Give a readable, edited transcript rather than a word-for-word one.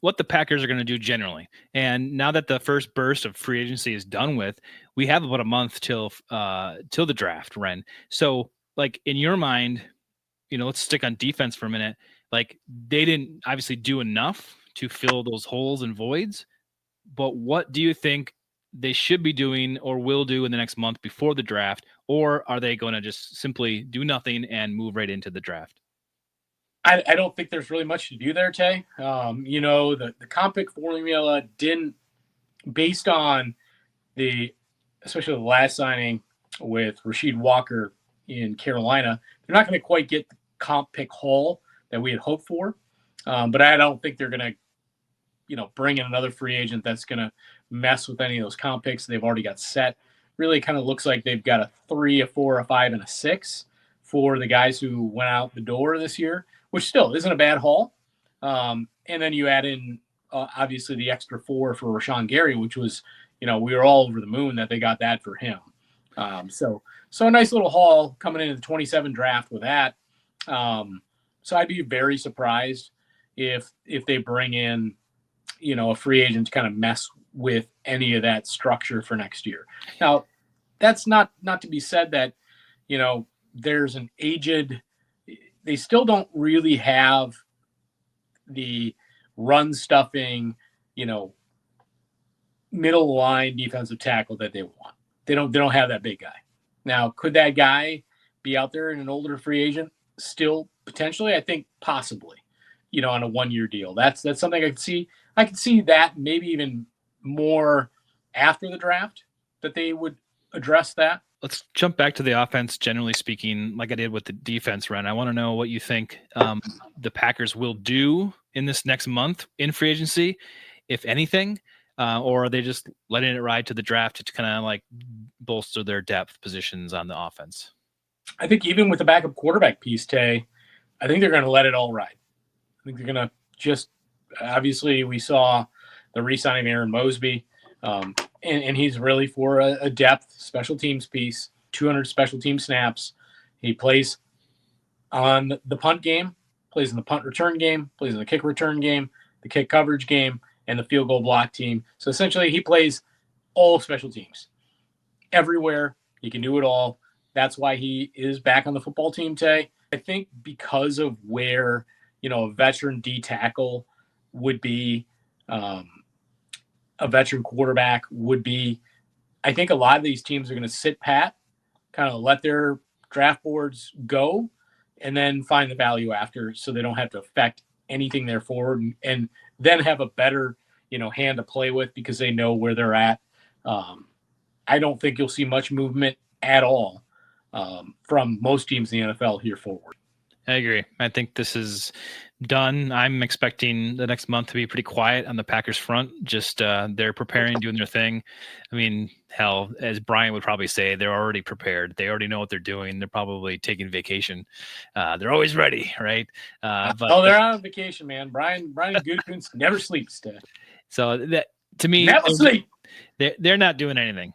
what the Packers are going to do generally. And now that the first burst of free agency is done with, we have about a month till the draft, Ren. So, like in your mind, let's stick on defense for a minute. Like they didn't obviously do enough to fill those holes and voids, but what do you think they should be doing or will do in the next month before the draft? Or are they going to just simply do nothing and move right into the draft? I don't think there's really much to do there, Tay. The comp pick formula didn't, based on especially the last signing with Rasheed Walker in Carolina, they're not going to quite get the comp pick haul that we had hoped for. But I don't think they're going to, bring in another free agent that's going to mess with any of those comp picks they've already got set. Really kind of looks like they've got a 3, a 4, a 5, and a 6 for the guys who went out the door this year, which still isn't a bad haul. And then you add in, obviously, the extra 4 for Rashawn Gary, which was, we were all over the moon that they got that for him. So a nice little haul coming into the 27 draft with that. So I'd be very surprised if they bring in, a free agent to kind of mess with any of that structure for next year. Now, that's not to be said that, there's an aged – they still don't really have the run stuffing, middle line defensive tackle that they want. They don't have that big guy. Now, could that guy be out there in an older free agent still potentially? I think possibly, on a 1-year deal. That's something I could see. I could see that maybe even more after the draft that they would address that. Let's jump back to the offense, generally speaking, like I did with the defense run. I want to know what you think the Packers will do in this next month in free agency, if anything, or are they just letting it ride to the draft to kind of like bolster their depth positions on the offense? I think even with the backup quarterback piece, Tay, I think they're going to let it all ride. I think they're going to just – obviously we saw the re-signing of Aaron Mosby, and he's really for a depth special teams piece, 200 special team snaps. He plays on the punt game, plays in the punt return game, plays in the kick return game, the kick coverage game, and the field goal block team. So essentially he plays all special teams. Everywhere. He can do it all. That's why he is back on the football team today. I think because of where, a veteran D tackle would be, a veteran quarterback would be, I think a lot of these teams are going to sit pat, kind of let their draft boards go, and then find the value after so they don't have to affect anything there forward and then have a better, hand to play with because they know where they're at. I don't think you'll see much movement at all from most teams in the NFL here forward. I agree. I think this is done. I'm expecting the next month to be pretty quiet on the Packers front. Just they're preparing, doing their thing. I mean, hell, as Brian would probably say, they're already prepared. They already know what they're doing. They're probably taking vacation. They're always ready, right? But they're on vacation, man. Brian Gutekunst never sleeps. So that to me, never sleep. They're not doing anything.